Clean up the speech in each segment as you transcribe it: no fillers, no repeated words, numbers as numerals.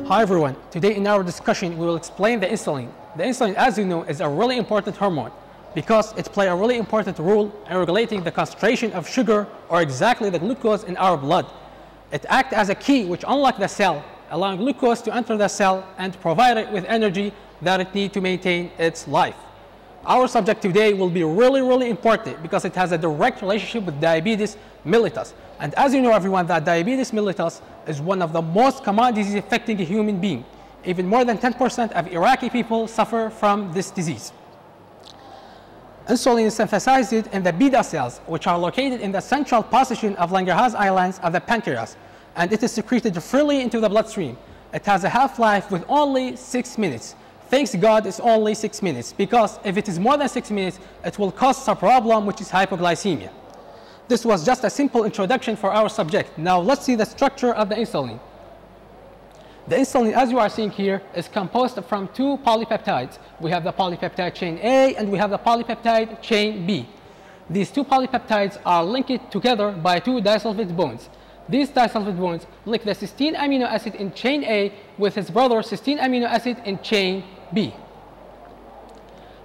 Hi everyone, today in our discussion we will explain the insulin. The insulin, as you know, is a really important hormone because it plays a really important role in regulating the concentration of sugar or exactly the glucose in our blood. It acts as a key which unlocks the cell, allowing glucose to enter the cell and provide it with energy that it needs to maintain its life. Our subject today will be really important because it has a direct relationship with diabetes mellitus. And as you know everyone, that diabetes mellitus is one of the most common diseases affecting a human being. Even more than 10% of Iraqi people suffer from this disease. Insulin is synthesized in the beta cells, which are located in the central position of Langerhans islands of the pancreas, and it is secreted freely into the bloodstream. It has a half-life with only 6 minutes. Thanks God it's only 6 minutes, because if it is more than 6 minutes, it will cause a problem which is hypoglycemia. This was just a simple introduction for our subject. Now let's see the structure of the insulin. The insulin, as you are seeing here, is composed from two polypeptides. We have the polypeptide chain A and we have the polypeptide chain B. These two polypeptides are linked together by two disulfide bonds. These disulfide bonds link the cysteine amino acid in chain A with its brother cysteine amino acid in chain B.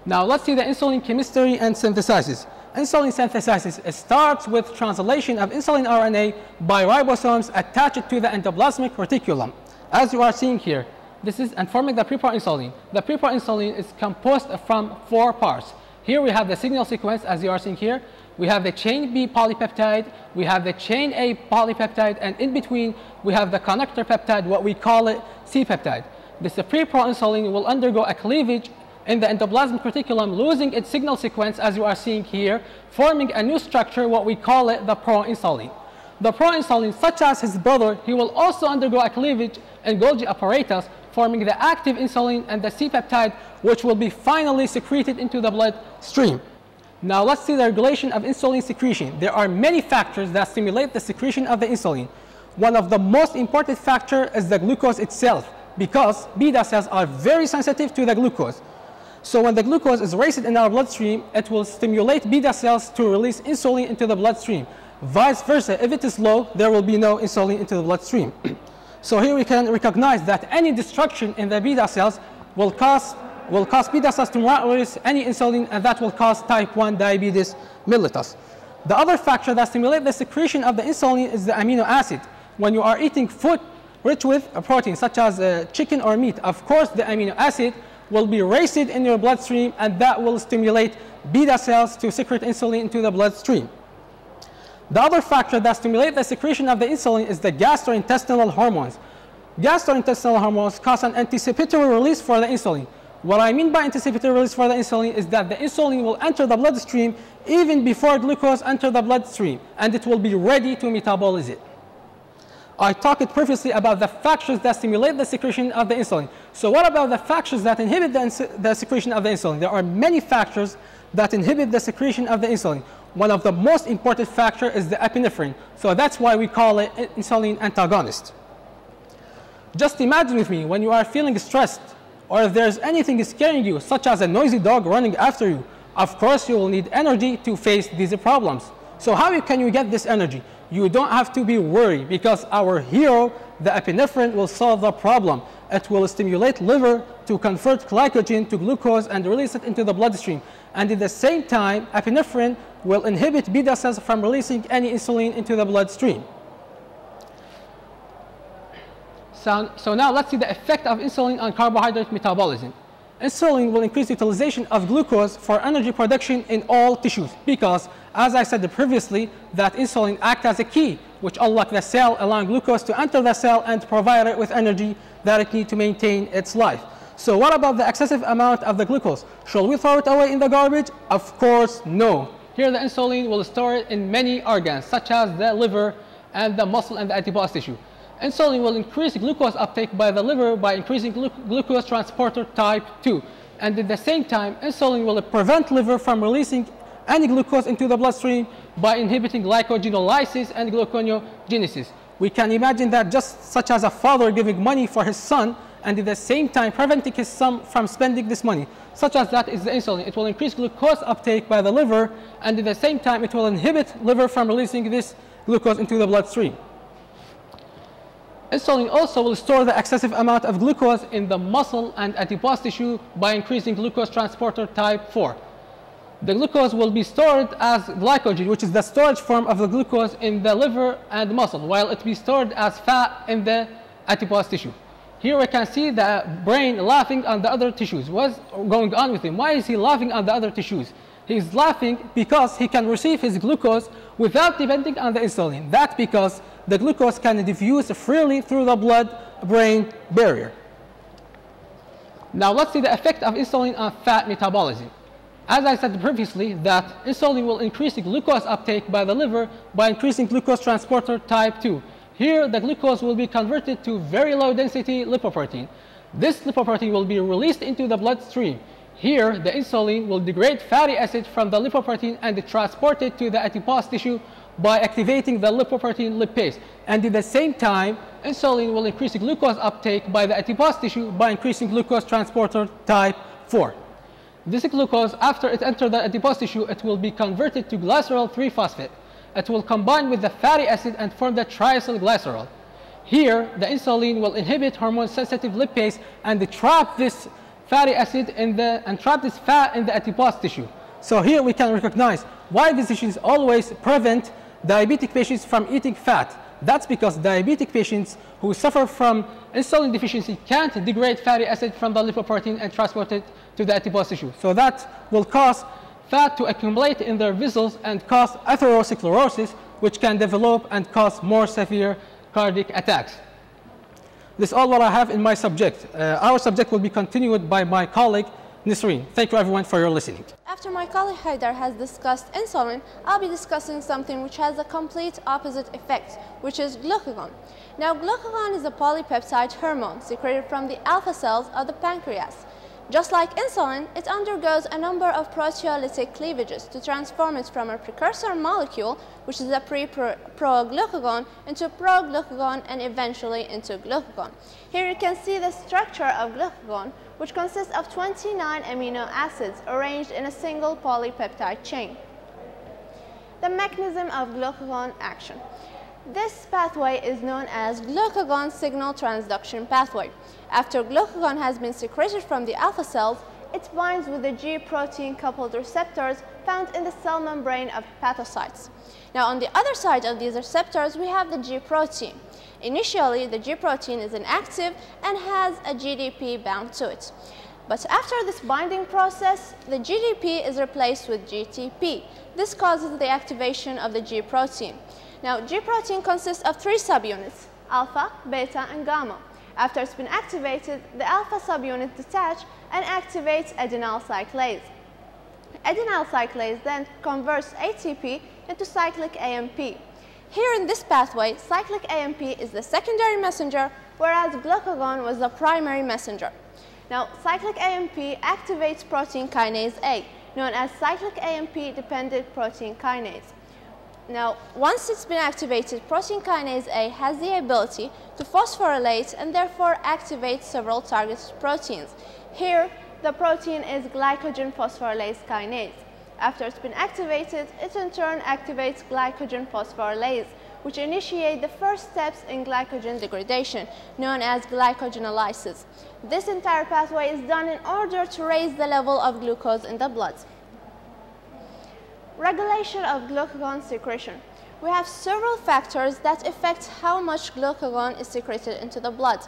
Now let's see the insulin chemistry and synthesis. Insulin synthesis starts with translation of insulin RNA by ribosomes attached to the endoplasmic reticulum. As you are seeing here, this is forming the preproinsulin. The preproinsulin is composed from 4 parts. Here we have the signal sequence, as you are seeing here. We have the chain B polypeptide, we have the chain A polypeptide, and in between we have the connector peptide, what we call it C-peptide. This preproinsulin will undergo a cleavage in the endoplasmic reticulum, losing its signal sequence, as you are seeing here, forming a new structure, what we call it the proinsulin. The proinsulin, such as his brother, he will also undergo a cleavage in Golgi apparatus, forming the active insulin and the C-peptide, which will be finally secreted into the bloodstream. Now let's see the regulation of insulin secretion. There are many factors that stimulate the secretion of the insulin. One of the most important factors is the glucose itself, because beta cells are very sensitive to the glucose. So when the glucose is raised in our bloodstream, it will stimulate beta cells to release insulin into the bloodstream. Vice versa, if it is low, there will be no insulin into the bloodstream. So here we can recognize that any destruction in the beta cells will cause beta cells to not release any insulin, and that will cause type 1 diabetes mellitus. The other factor that stimulates the secretion of the insulin is the amino acid. When you are eating food rich with a protein, such as chicken or meat, of course the amino acid will be raised in your bloodstream, and that will stimulate beta cells to secrete insulin into the bloodstream. The other factor that stimulates the secretion of the insulin is the gastrointestinal hormones. Gastrointestinal hormones cause an anticipatory release for the insulin. What I mean by anticipatory release for the insulin is that the insulin will enter the bloodstream even before glucose enters the bloodstream, and it will be ready to metabolize it. I talked previously about the factors that stimulate the secretion of the insulin. So what about the factors that inhibit the secretion of the insulin? There are many factors that inhibit the secretion of the insulin. One of the most important factors is the epinephrine. So that's why we call it insulin antagonist. Just imagine with me, when you are feeling stressed, or if there's anything scaring you, such as a noisy dog running after you, of course you will need energy to face these problems. So how can you get this energy? You don't have to be worried, because our hero, the epinephrine, will solve the problem. It will stimulate liver to convert glycogen to glucose and release it into the bloodstream. And at the same time, epinephrine will inhibit beta cells from releasing any insulin into the bloodstream. So now let's see the effect of insulin on carbohydrate metabolism. Insulin will increase utilization of glucose for energy production in all tissues, because, as I said previously, that insulin acts as a key which unlocks the cell, allowing glucose to enter the cell and provide it with energy that it needs to maintain its life. So what about the excessive amount of the glucose? Shall we throw it away in the garbage? Of course no. Here the insulin will store it in many organs, such as the liver and the muscle and the adipose tissue. Insulin will increase glucose uptake by the liver by increasing glucose transporter type 2. And at the same time, insulin will prevent liver from releasing any glucose into the bloodstream by inhibiting glycogenolysis and gluconeogenesis. We can imagine that just such as a father giving money for his son and at the same time preventing his son from spending this money. Such as that is the insulin. It will increase glucose uptake by the liver, and at the same time it will inhibit liver from releasing this glucose into the bloodstream. Insulin also will store the excessive amount of glucose in the muscle and adipose tissue by increasing glucose transporter type 4. The glucose will be stored as glycogen, which is the storage form of the glucose in the liver and muscle, while it be stored as fat in the adipose tissue. Here we can see the brain laughing on the other tissues. What's going on with him? Why is he laughing on the other tissues? He's laughing because he can receive his glucose without depending on the insulin. That's because the glucose can diffuse freely through the blood-brain barrier. Now let's see the effect of insulin on fat metabolism. As I said previously, that insulin will increase glucose uptake by the liver by increasing glucose transporter type 2. Here, the glucose will be converted to very low density lipoprotein. This lipoprotein will be released into the bloodstream. Here, the insulin will degrade fatty acid from the lipoprotein and transport it to the adipose tissue by activating the lipoprotein lipase. And at the same time, insulin will increase glucose uptake by the adipose tissue by increasing glucose transporter type 4. This glucose, after it enters the adipose tissue, it will be converted to glycerol 3-phosphate. It will combine with the fatty acid and form the triacylglycerol. Here, the insulin will inhibit hormone-sensitive lipase and trap this fatty acid and trap this fat in the adipose tissue. So here we can recognize why physicians always prevent diabetic patients from eating fat. That's because diabetic patients who suffer from insulin deficiency can't degrade fatty acid from the lipoprotein and transport it to the adipose tissue. So that will cause fat to accumulate in their vessels and cause atherosclerosis, which can develop and cause more severe cardiac attacks. This is all what I have in my subject. Our subject will be continued by my colleague, Nesreen. Thank you everyone for your listening. After my colleague Haidar has discussed insulin, I'll be discussing something which has a complete opposite effect, which is glucagon. Now, glucagon is a polypeptide hormone secreted from the alpha cells of the pancreas. Just like insulin, it undergoes a number of proteolytic cleavages to transform it from a precursor molecule, which is a pre-proglucagon, into proglucagon and eventually into glucagon. Here you can see the structure of glucagon, which consists of 29 amino acids arranged in a single polypeptide chain. The mechanism of glucagon action. This pathway is known as glucagon signal transduction pathway. After glucagon has been secreted from the alpha cells, it binds with the G protein coupled receptors found in the cell membrane of hepatocytes. Now, on the other side of these receptors, we have the G protein. Initially, the G protein is inactive and has a GDP bound to it. But after this binding process, the GDP is replaced with GTP. This causes the activation of the G protein. Now, G protein consists of 3 subunits, alpha, beta, and gamma. After it's been activated, the alpha subunit detaches and activates adenyl cyclase. Adenyl cyclase then converts ATP into cyclic AMP. Here in this pathway, cyclic AMP is the secondary messenger, whereas glucagon was the primary messenger. Now, cyclic AMP activates protein kinase A, known as cyclic AMP-dependent protein kinase. Now, once it's been activated, protein kinase A has the ability to phosphorylate and therefore activate several target proteins. Here, the protein is glycogen phosphorylase kinase. After it's been activated, it in turn activates glycogen phosphorylase, which initiate the first steps in glycogen degradation, known as glycogenolysis. This entire pathway is done in order to raise the level of glucose in the blood. Regulation of glucagon secretion. We have several factors that affect how much glucagon is secreted into the blood.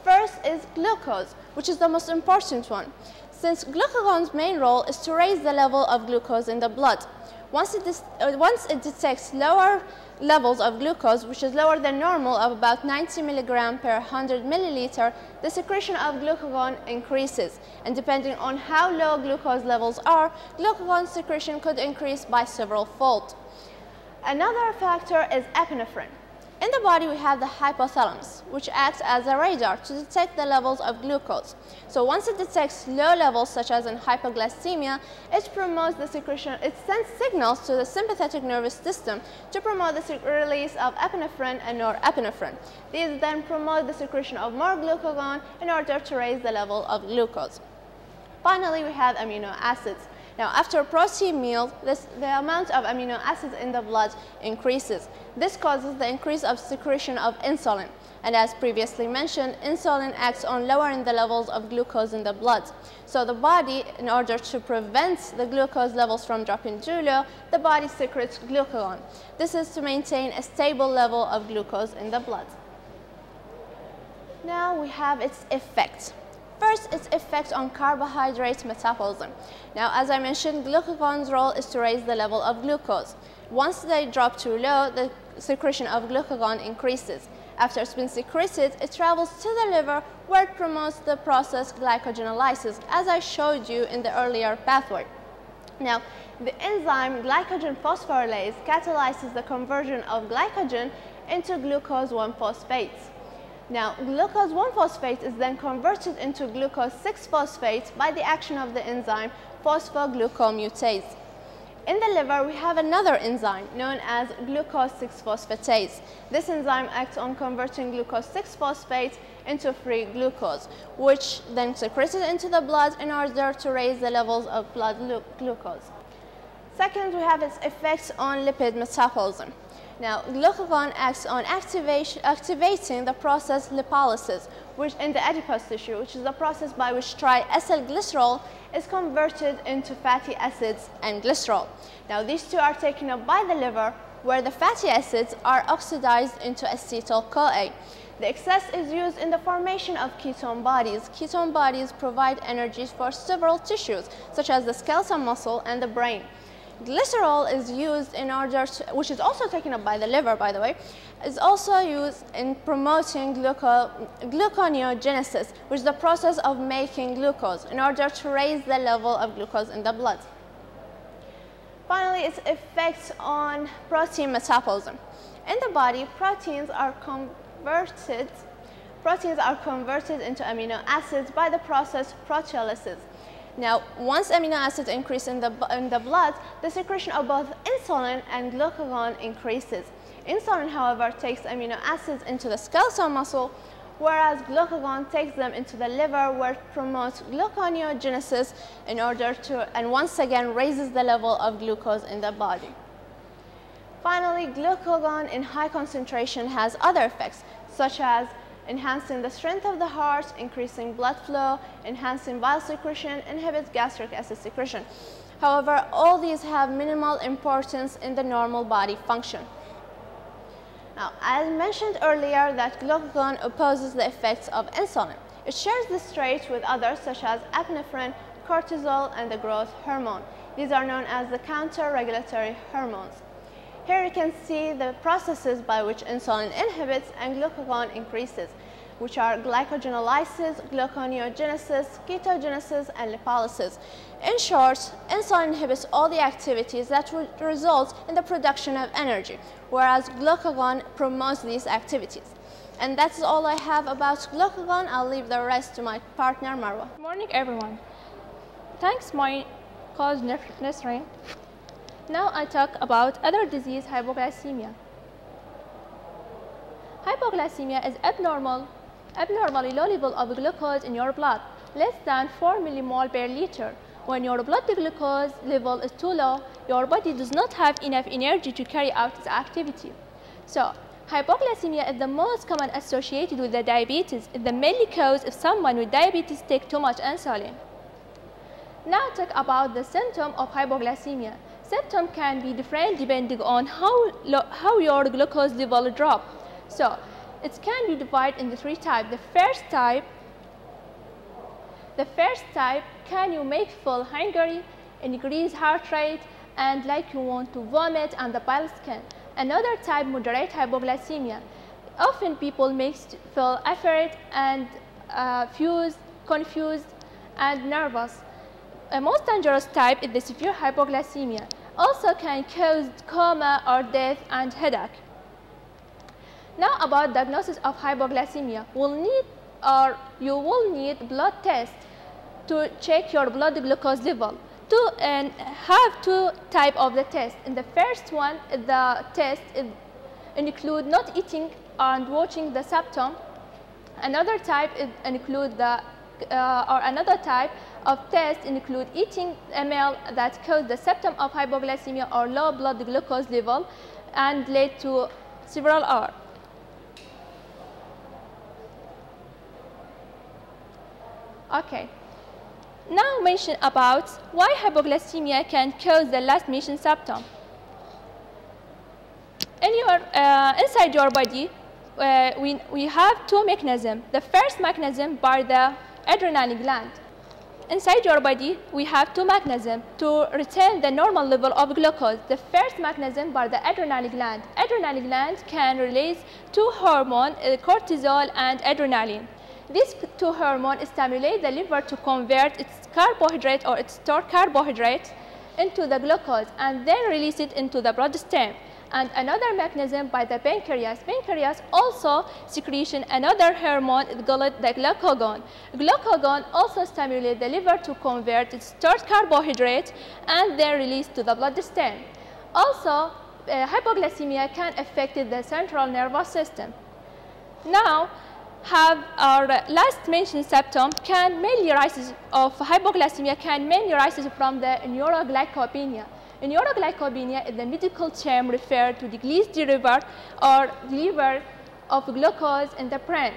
First is glucose, which is the most important one, since glucagon's main role is to raise the level of glucose in the blood. Once it detects lower levels of glucose, which is lower than normal of about 90 mg per 100 milliliter, the secretion of glucagon increases. And depending on how low glucose levels are, glucagon secretion could increase by several fold. Another factor is epinephrine. In the body, we have the hypothalamus, which acts as a radar to detect the levels of glucose. So once it detects low levels, such as in hypoglycemia, it promotes the secretion, it sends signals to the sympathetic nervous system to promote the release of epinephrine and norepinephrine. These then promote the secretion of more glucagon in order to raise the level of glucose. Finally, we have amino acids. Now, after a protein meal, the amount of amino acids in the blood increases. This causes the increase of secretion of insulin. And as previously mentioned, insulin acts on lowering the levels of glucose in the blood. So the body, in order to prevent the glucose levels from dropping too low, the body secretes glucagon. This is to maintain a stable level of glucose in the blood. Now we have its effects. First, its effect on carbohydrate metabolism. Now, as I mentioned, glucagon's role is to raise the level of glucose. Once they drop too low, the secretion of glucagon increases. After it's been secreted, it travels to the liver where it promotes the process glycogenolysis, as I showed you in the earlier pathway. Now, the enzyme glycogen phosphorylase catalyzes the conversion of glycogen into glucose 1-phosphate. Now, glucose 1-phosphate is then converted into glucose 6-phosphate by the action of the enzyme phosphoglucomutase. In the liver, we have another enzyme known as glucose 6-phosphatase. This enzyme acts on converting glucose 6-phosphate into free glucose, which then secreted into the blood in order to raise the levels of blood glucose. Second, we have its effects on lipid metabolism. Now, glucagon acts on activating the process lipolysis, which in the adipose tissue, which is the process by which triacylglycerol is converted into fatty acids and glycerol. Now, these two are taken up by the liver, where the fatty acids are oxidized into acetyl-CoA. The excess is used in the formation of ketone bodies. Ketone bodies provide energy for several tissues, such as the skeletal muscle and the brain. Glycerol is used in order to, which is also taken up by the liver, by the way, is also used in promoting gluconeogenesis, which is the process of making glucose in order to raise the level of glucose in the blood. Finally, its effects on protein metabolism. In the body, proteins are converted into amino acids by the process proteolysis. Now, once amino acids increase in the blood, the secretion of both insulin and glucagon increases. Insulin, however, takes amino acids into the skeletal muscle, whereas glucagon takes them into the liver, where it promotes gluconeogenesis in order to, and once again raises the level of glucose in the body. Finally, glucagon in high concentration has other effects, such as enhancing the strength of the heart, increasing blood flow, enhancing bile secretion, inhibits gastric acid secretion. However, all these have minimal importance in the normal body function. Now, I mentioned earlier that glucagon opposes the effects of insulin. It shares this trait with others such as epinephrine, cortisol, and the growth hormone. These are known as the counter-regulatory hormones. Here you can see the processes by which insulin inhibits and glucagon increases, which are glycogenolysis, gluconeogenesis, ketogenesis, and lipolysis. In short, insulin inhibits all the activities that would result in the production of energy, whereas glucagon promotes these activities. And that's all I have about glucagon. I'll leave the rest to my partner, Marwa. Good morning, everyone. Thanks, my cause Nephron. Now I talk about other disease, hypoglycemia. Hypoglycemia is abnormally low level of glucose in your blood, less than 4 millimole per liter. When your blood glucose level is too low, your body does not have enough energy to carry out its activity. So, hypoglycemia is the most common associated with the diabetes. It's the main cause if someone with diabetes takes too much insulin. Now talk about the symptom of hypoglycemia. Symptoms can be different depending on how your glucose level drop. So, it can be divided into 3 types. The first type, can you make full hungry, increase heart rate, and like you want to vomit and the pale skin. Another type, moderate hypoglycemia. Often people may feel afraid and confused and nervous. A most dangerous type is the severe hypoglycemia. Also can cause coma or death and headache. Now about diagnosis of hypoglycemia, you will need blood test to check your blood glucose level. And have two types of the test. In the first one, the test include not eating and watching the symptom. Another type include another type of test include eating a meal that cause the symptom of hypoglycemia or low blood glucose level and lead to several hours. Okay. Now mention about why hypoglycemia can cause the last mentioned symptom. Inside your body, we have two mechanisms. The first mechanism by the adrenal gland. Inside your body, we have two mechanisms to retain the normal level of glucose. The first mechanism by the adrenal gland. Adrenal gland can release two hormones, cortisol and adrenaline. These two hormones stimulate the liver to convert its carbohydrate or its stored carbohydrate into the glucose and then release it into the bloodstream. And another mechanism by the pancreas. Pancreas also secretion another hormone called the glucagon. Glucagon also stimulates the liver to convert its stored carbohydrate and then release to the bloodstream. Also, hypoglycemia can affect the central nervous system. Now, have our last mentioned symptom can mainly rise of hypoglycemia can mainly rise from the neuroglycopenia. Neuroglycopenia is the medical term referred to decreased liver or level of glucose in the brain,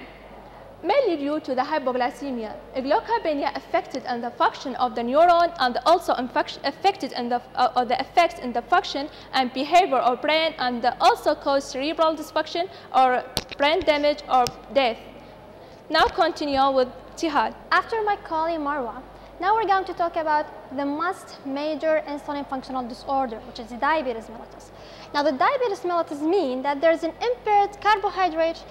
mainly due to the hypoglycemia. Glycopenia affected in the function of the neuron and also affected in the effects in the function and behavior of brain and also cause cerebral dysfunction or brain damage or death. Now continue with Tihad. After my colleague Marwa, now we're going to talk about the most major insulin functional disorder, which is diabetes mellitus. Now, the diabetes mellitus means that there's an impaired carbohydrate,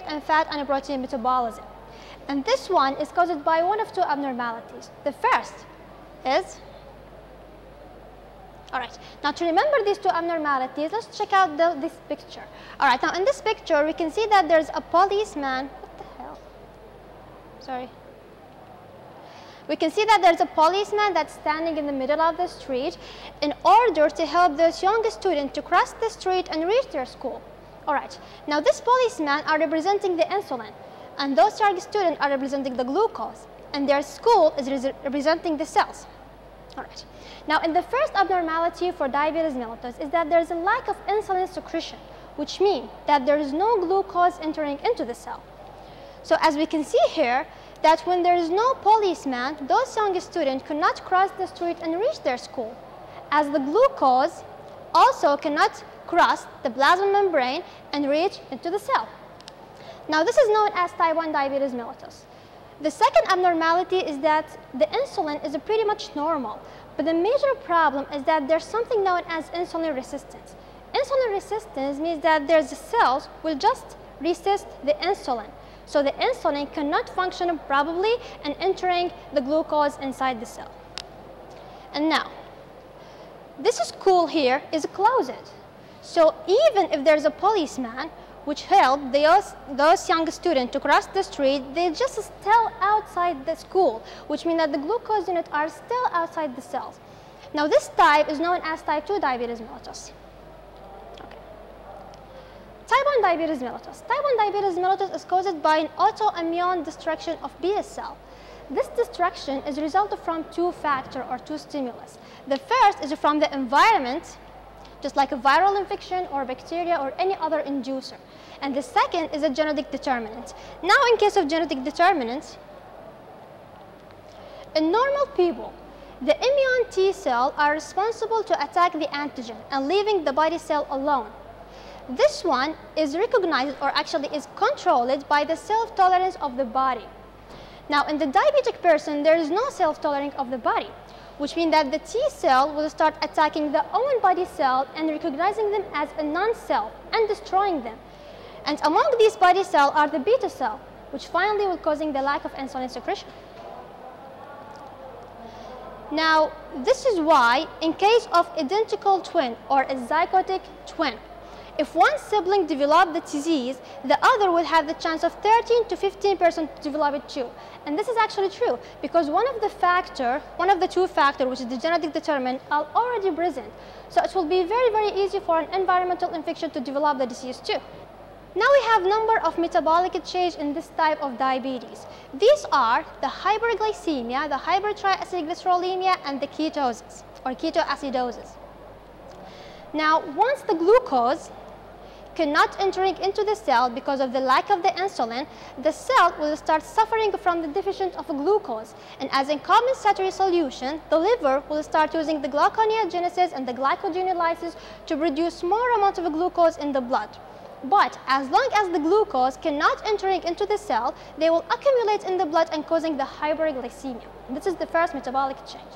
and fat and protein metabolism. And this one is caused by one of two abnormalities. The first is, all right, now to remember these two abnormalities, let's check out this picture. All right, now in this picture, we can see that there's a policeman. What the hell? Sorry. We can see that there's a policeman that's standing in the middle of the street in order to help those young students to cross the street and reach their school. All right, now this policeman are representing the insulin, and those young students are representing the glucose, and their school is representing the cells. All right, now in the first abnormality for diabetes mellitus is that there's a lack of insulin secretion, which means that there is no glucose entering into the cell. So as we can see here, that when there is no policeman, those young students cannot cross the street and reach their school, as the glucose also cannot cross the plasma membrane and reach into the cell. Now, this is known as type 1 diabetes mellitus. The second abnormality is that the insulin is pretty much normal, but the major problem is that there's something known as insulin resistance. Insulin resistance means that there's the cells will just resist the insulin. So the insulin cannot function properly and entering the glucose inside the cell. And now, this school here is closed. So even if there's a policeman which helped those young students to cross the street, they just still outside the school, which means that the glucose units are still outside the cells. Now this type is known as type 2 diabetes mellitus. Type 1 diabetes mellitus. Type 1 diabetes mellitus is caused by an autoimmune destruction of beta cell. This destruction is resulted from two factors or two stimulus. The first is from the environment, just like a viral infection or bacteria or any other inducer. And the second is a genetic determinant. Now, in case of genetic determinants, in normal people, the immune T cells are responsible to attack the antigen and leaving the body cell alone. This one is recognized or actually is controlled by the self-tolerance of the body. Now, in the diabetic person, there is no self-tolerance of the body, which means that the T cell will start attacking the own body cell and recognizing them as a non-self and destroying them. And among these body cells are the beta cell, which finally will causing the lack of insulin secretion. Now, this is why in case of identical twin or a zygotic twin, if one sibling develops the disease, the other will have the chance of 13 to 15% to develop it too. And this is actually true because one of the two factors, which is the genetic determinant, are already present. So it will be very, very easy for an environmental infection to develop the disease too. Now we have number of metabolic exchange in this type of diabetes. These are the hyperglycemia, the hypertriacylglycerolemia, and the ketosis or ketoacidosis. Now, once the glucose cannot entering into the cell because of the lack of the insulin, the cell will start suffering from the deficiency of glucose. And as in compensatory solution, the liver will start using the gluconeogenesis and the glycogenolysis to produce more amount of glucose in the blood. But as long as the glucose cannot entering into the cell, they will accumulate in the blood and causing the hyperglycemia. This is the first metabolic change.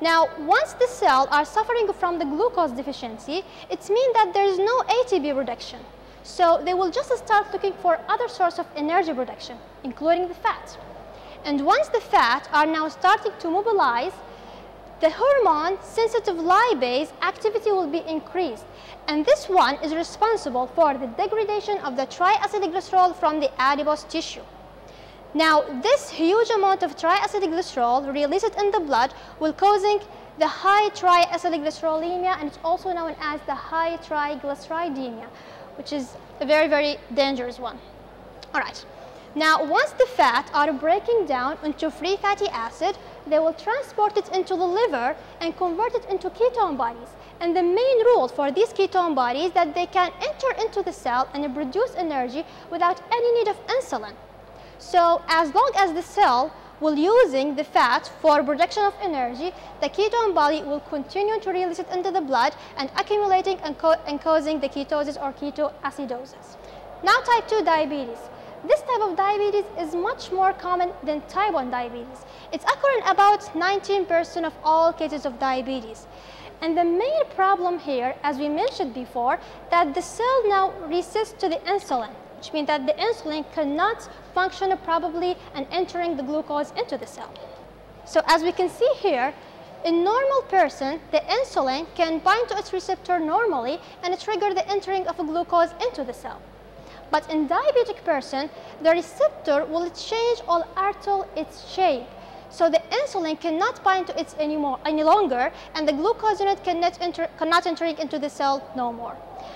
Now, once the cells are suffering from the glucose deficiency, it means that there is no ATP production. So they will just start looking for other source of energy production, including the fat. And once the fat are now starting to mobilize, the hormone sensitive lipase activity will be increased. And this one is responsible for the degradation of the triacylglycerol from the adipose tissue. Now, this huge amount of triacylglycerol released in the blood will causing the high triacylglycerolemia, and it's also known as the high triglyceridemia, which is a very, very dangerous one. All right. Now, once the fat are breaking down into free fatty acid, they will transport it into the liver and convert it into ketone bodies. And the main rule for these ketone bodies is that they can enter into the cell and produce energy without any need of insulin. So as long as the cell will using the fat for production of energy, the ketone body will continue to release it into the blood and accumulating and causing the ketosis or ketoacidosis. Now, type 2 diabetes. This type of diabetes is much more common than type 1 diabetes. It's occurring about 19% of all cases of diabetes. And the main problem here, as we mentioned before, that the cell now resists to the insulin, which means that the insulin cannot function properly and entering the glucose into the cell. So as we can see here, in normal person, the insulin can bind to its receptor normally and trigger the entering of glucose into the cell. But in diabetic person, the receptor will change or alter its shape. So the insulin cannot bind to it any longer, and the glucose unit cannot enter into the cell no more.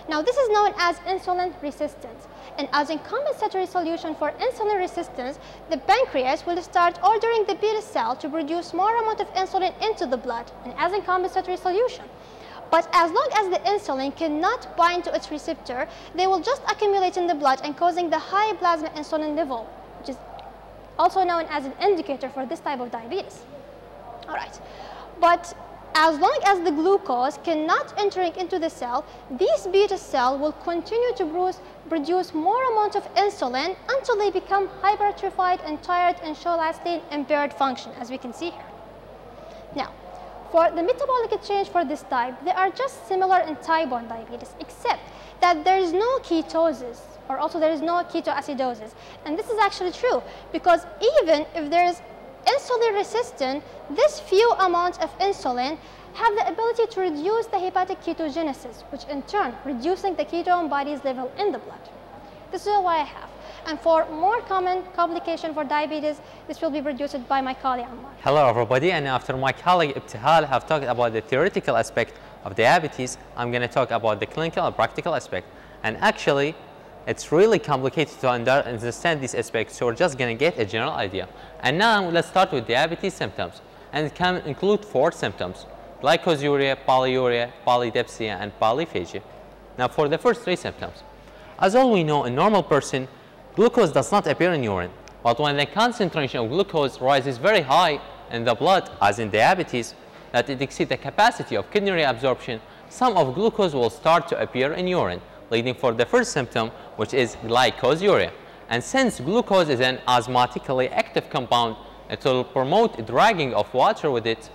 Now, this is known as insulin resistance. And as a compensatory solution for insulin resistance, the pancreas will start ordering the beta cell to produce more amount of insulin into the blood, and as a compensatory solution. But as long as the insulin cannot bind to its receptor, they will just accumulate in the blood and causing the high plasma insulin level, which is also known as an indicator for this type of diabetes. All right. But as long as the glucose cannot entering into the cell, these beta cells will continue to produce more amount of insulin until they become hypertrophied and tired and show lastly impaired function, as we can see here. Now, for the metabolic exchange for this type, they are just similar in type 1 diabetes, except that there is no ketosis, or also there is no ketoacidosis. And this is actually true, because even if there is insulin resistant, this few amounts of insulin have the ability to reduce the hepatic ketogenesis, which in turn reducing the ketone bodies level in the blood. This is what I have. And for more common complication for diabetes, this will be produced by my colleague Ammar. Hello everybody, and after my colleague Ibtihal have talked about the theoretical aspect of diabetes, I'm going to talk about the clinical and practical aspect. And actually, it's really complicated to understand these aspects, so we're just going to get a general idea. And now let's start with diabetes symptoms, and it can include 4 symptoms: glycosuria, polyuria, polydipsia, and polyphagia. Now for the first 3 symptoms, as all we know, in normal person, glucose does not appear in urine, but when the concentration of glucose rises very high in the blood, as in diabetes, that it exceeds the capacity of kidney reabsorption, some of glucose will start to appear in urine, leading for the first symptom, which is glycosuria. And since glucose is an osmotically active compound, it will promote dragging of water with it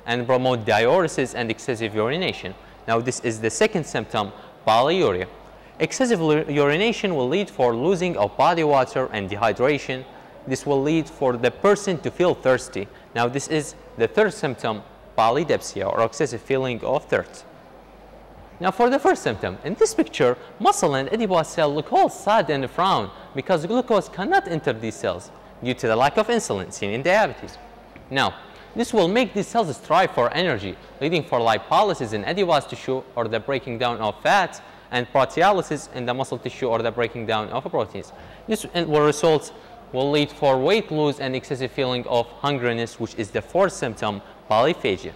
and promote diuresis and excessive urination. Now this is the second symptom, polyuria. Excessive urination will lead for losing of body water and dehydration. This will lead for the person to feel thirsty. Now this is the third symptom, polydipsia, or excessive feeling of thirst. Now for the first symptom, in this picture, muscle and adipose cell look all sad and frown because glucose cannot enter these cells due to the lack of insulin seen in diabetes. Now, this will make these cells strive for energy, leading for lipolysis in adipose tissue or the breaking down of fats, and proteolysis in the muscle tissue or the breaking down of proteins. This will lead for weight loss and excessive feeling of hungriness, which is the fourth symptom, polyphagia.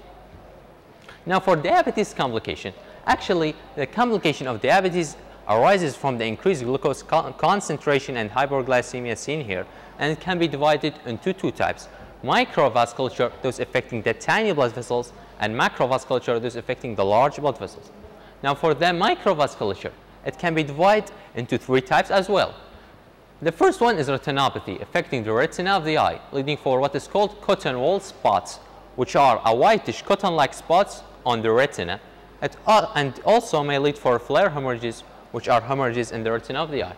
Now for diabetes complication, actually the complication of diabetes arises from the increased glucose concentration and hyperglycemia seen here, and it can be divided into two types: microvasculature, those affecting the tiny blood vessels, and macrovasculature, those affecting the large blood vessels. Now for the microvasculature, it can be divided into three types as well. The first one is retinopathy, affecting the retina of the eye, leading for what is called cotton wool spots, which are a whitish cotton-like spots on the retina, and also may lead for flare hemorrhages, which are hemorrhages in the retina of the eye.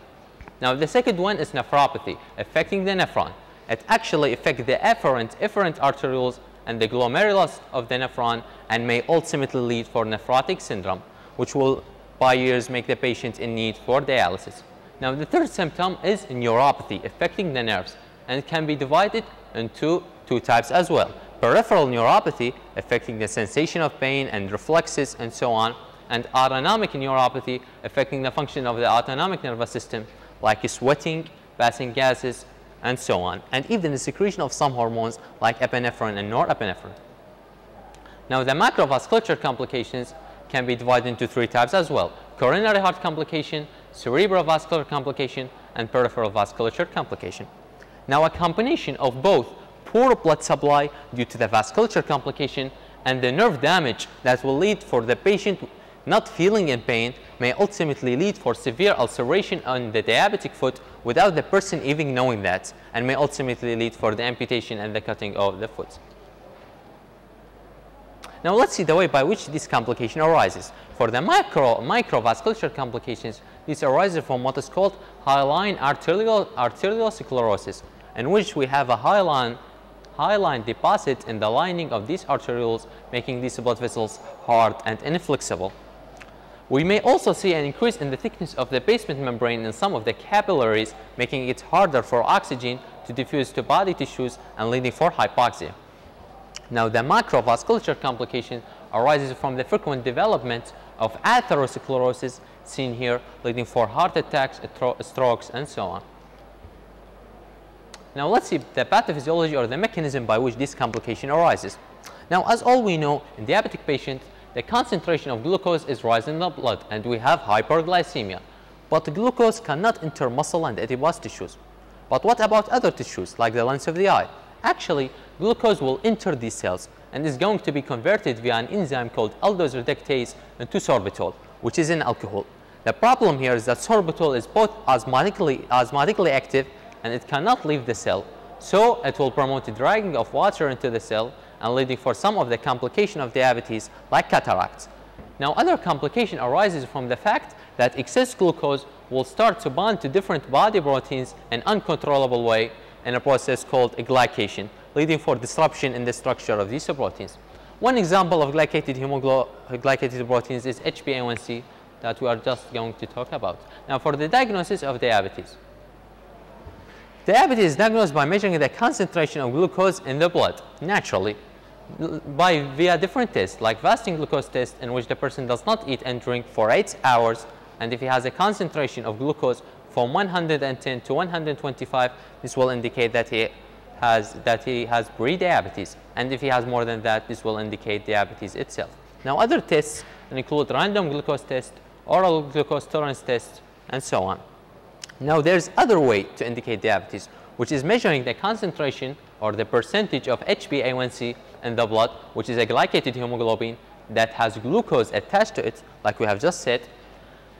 Now the second one is nephropathy, affecting the nephron. It actually affects the efferent arterioles and the glomerulus of the nephron, and may ultimately lead for nephrotic syndrome, which will by years make the patient in need for dialysis. Now the third symptom is neuropathy, affecting the nerves, and it can be divided into two types as well: peripheral neuropathy, affecting the sensation of pain and reflexes and so on, and autonomic neuropathy, affecting the function of the autonomic nervous system, like sweating, passing gases, and so on, and even the secretion of some hormones like epinephrine and norepinephrine. Now the macrovasculature complications can be divided into three types as well: coronary heart complication, cerebrovascular complication, and peripheral vasculature complication. Now a combination of both poor blood supply due to the vasculature complication and the nerve damage that will lead for the patient not feeling in pain may ultimately lead for severe ulceration on the diabetic foot without the person even knowing that, and may ultimately lead for the amputation and the cutting of the foot. Now let's see the way by which this complication arises. For the microvasculature complications, this arises from what is called hyaline arteriosclerosis, in which we have a hyaline deposit in the lining of these arterioles, making these blood vessels hard and inflexible. We may also see an increase in the thickness of the basement membrane in some of the capillaries, making it harder for oxygen to diffuse to body tissues and leading for hypoxia. Now the macrovasculature complication arises from the frequent development of atherosclerosis seen here, leading for heart attacks, strokes, and so on. Now let's see the pathophysiology or the mechanism by which this complication arises. Now, as all we know, in diabetic patients, the concentration of glucose is rising in the blood and we have hyperglycemia. But glucose cannot enter muscle and adipose tissues. But what about other tissues like the lens of the eye? Actually, glucose will enter these cells and is going to be converted via an enzyme called aldose reductase into sorbitol, which is an alcohol. The problem here is that sorbitol is both osmotically active and it cannot leave the cell. So it will promote the dragging of water into the cell and leading for some of the complication of diabetes like cataracts. Now other complication arises from the fact that excess glucose will start to bind to different body proteins in an uncontrollable way in a process called glycation, leading for disruption in the structure of these proteins. One example of glycated proteins is HbA1c that we are just going to talk about. Now for the diagnosis of diabetes. Diabetes is diagnosed by measuring the concentration of glucose in the blood, naturally, via different tests, like fasting glucose test, in which the person does not eat and drink for 8 hours, and if he has a concentration of glucose from 110 to 125, this will indicate that he has pre-diabetes, and if he has more than that, this will indicate diabetes itself. Now other tests include random glucose test, oral glucose tolerance test, and so on. Now there's other way to indicate diabetes, which is measuring the concentration or the percentage of HbA1c in the blood, which is a glycated hemoglobin that has glucose attached to it, like we have just said,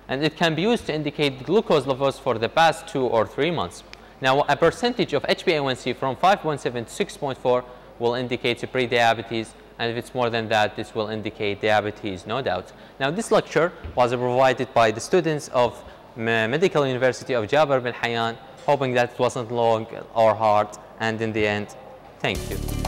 and it can be used to indicate glucose levels for the past 2 or 3 months. Now a percentage of HbA1c from 5.7 to 6.4 will indicate pre-diabetes, and if it's more than that, this will indicate diabetes, no doubt. Now this lecture was provided by the students of Medical University of Jaber bin Hayyan, hoping that it wasn't long or hard, and in the end, thank you.